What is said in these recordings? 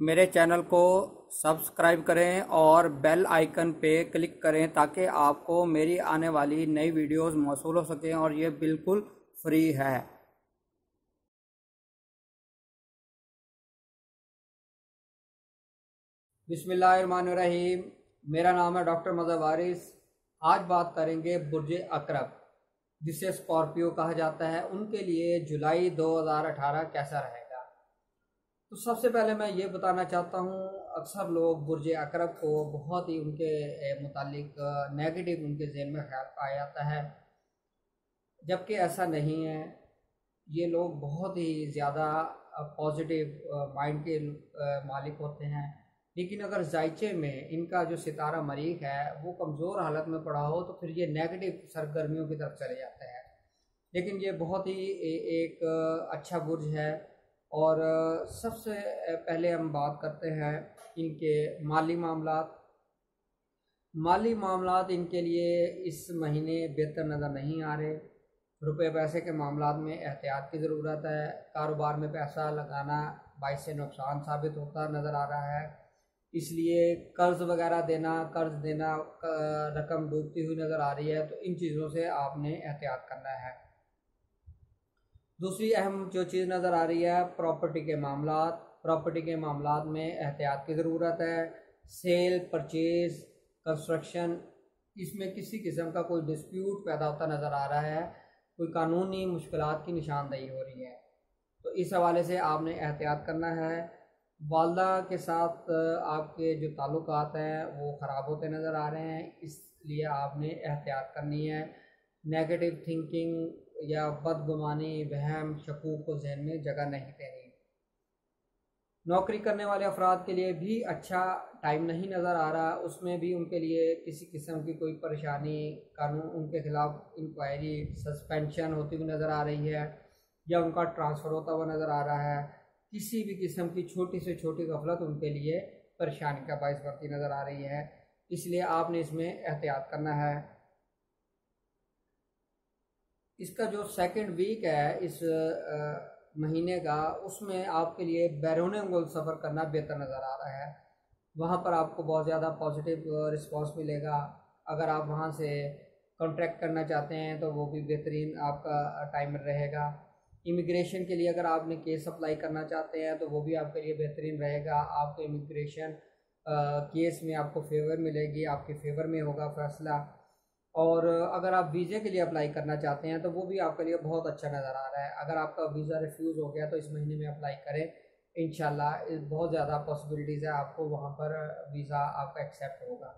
मेरे चैनल को सब्सक्राइब करें और बेल आइकन पे क्लिक करें ताकि आपको मेरी आने वाली नई वीडियोस मौसूल हो सकें और ये बिल्कुल फ्री है। बिस्मिल्लाहिर्रहमानिर्रहीम। मेरा नाम है डॉक्टर मज़हर वारिस। आज बात करेंगे बुर्ज अकरब जिसे स्कॉर्पियो कहा जाता है, उनके लिए जुलाई 2018 कैसा रहेगा। तो सबसे पहले मैं ये बताना चाहता हूँ, अक्सर लोग बुर्ज अकरब को बहुत ही उनके मुतालिक नेगेटिव उनके जहन में ख्याल पाया जाता है, जबकि ऐसा नहीं है। ये लोग बहुत ही ज़्यादा पॉजिटिव माइंड के मालिक होते हैं, लेकिन अगर जायचे में इनका जो सितारा मरीख है वो कमज़ोर हालत में पड़ा हो तो फिर ये नेगेटिव सरगर्मियों की तरफ चले जाते हैं। लेकिन ये बहुत ही एक अच्छा बुर्ज है। और सबसे पहले हम बात करते हैं इनके माली मामलात इनके लिए इस महीने बेहतर नज़र नहीं आ रहे। रुपए पैसे के मामलात में एहतियात की ज़रूरत है। कारोबार में पैसा लगाना बाइस से नुकसान साबित होता नज़र आ रहा है, इसलिए कर्ज वगैरह कर्ज देना रकम डूबती हुई नज़र आ रही है, तो इन चीज़ों से आपने एहतियात करना है। दूसरी अहम जो चीज़ नज़र आ रही है प्रॉपर्टी के मामलात में एहतियात की ज़रूरत है। सेल, परचेज, कंस्ट्रक्शन, इसमें किसी किस्म का कोई डिस्प्यूट पैदा होता नज़र आ रहा है, कोई कानूनी मुश्किलात की निशानदेही हो रही है, तो इस हवाले से आपने एहतियात करना है। वालदा के साथ आपके जो ताल्लुकात हैं वो ख़राब होते नज़र आ रहे हैं, इसलिए आपने एहतियात करनी है। नेगेटिव थिंकिंग या बदगुमानी, वहम, शकूक को जहन में जगह नहीं देनी। नौकरी करने वाले अफराद के लिए भी अच्छा टाइम नहीं नज़र आ रहा, उसमें भी उनके लिए किसी किस्म की कोई परेशानी, कानून उनके खिलाफ इंक्वायरी, सस्पेंशन होती हुई नज़र आ रही है या उनका ट्रांसफ़र होता हुआ नज़र आ रहा है। किसी भी किस्म की छोटी से छोटी गफलत उनके लिए परेशानी का बायस बनती नज़र आ रही है, इसलिए आपने इसमें एहतियात करना है। इसका जो सेकंड वीक है इस महीने का, उसमें आपके लिए बैरून मुल्क सफ़र करना बेहतर नज़र आ रहा है। वहाँ पर आपको बहुत ज़्यादा पॉजिटिव रिस्पांस मिलेगा। अगर आप वहाँ से कॉन्ट्रैक्ट करना चाहते हैं तो वो भी बेहतरीन आपका टाइम रहेगा। इमिग्रेशन के लिए अगर आपने केस अप्लाई करना चाहते हैं तो वो भी आपके लिए बेहतरीन रहेगा। आपको इमिग्रेशन केस में आपको फेवर मिलेगी, आपके फेवर में होगा फैसला। और अगर आप वीज़े के लिए अप्लाई करना चाहते हैं तो वो भी आपके लिए बहुत अच्छा नज़र आ रहा है। अगर आपका वीज़ा रिफ्यूज़ हो गया तो इस महीने में अप्लाई करें, इंशाल्लाह बहुत ज़्यादा पॉसिबिलिटीज़ है आपको वहाँ पर वीज़ा आपका एक्सेप्ट होगा।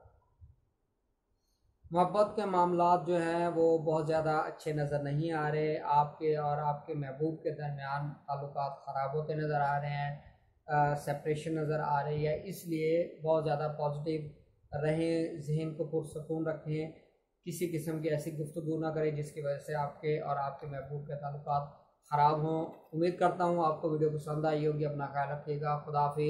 मोहब्बत के मामलात जो हैं वो बहुत ज़्यादा अच्छे नज़र नहीं आ रहे। आपके और आपके महबूब के दरमियान ताल्लुकात ख़राब होते नज़र आ रहे हैं, सेपरेशन नज़र आ रही है, इसलिए बहुत ज़्यादा पॉजिटिव रहें, जहन को पुरसकून रखें, किसी किस्म की ऐसी गुफ्तगू ना करें जिसकी वजह से आपके और आपके महबूब के ताल्लुकात ख़राब हों। उम्मीद करता हूँ आपको वीडियो पसंद आई होगी। अपना ख्याल रखिएगा। खुदा हाफिज़।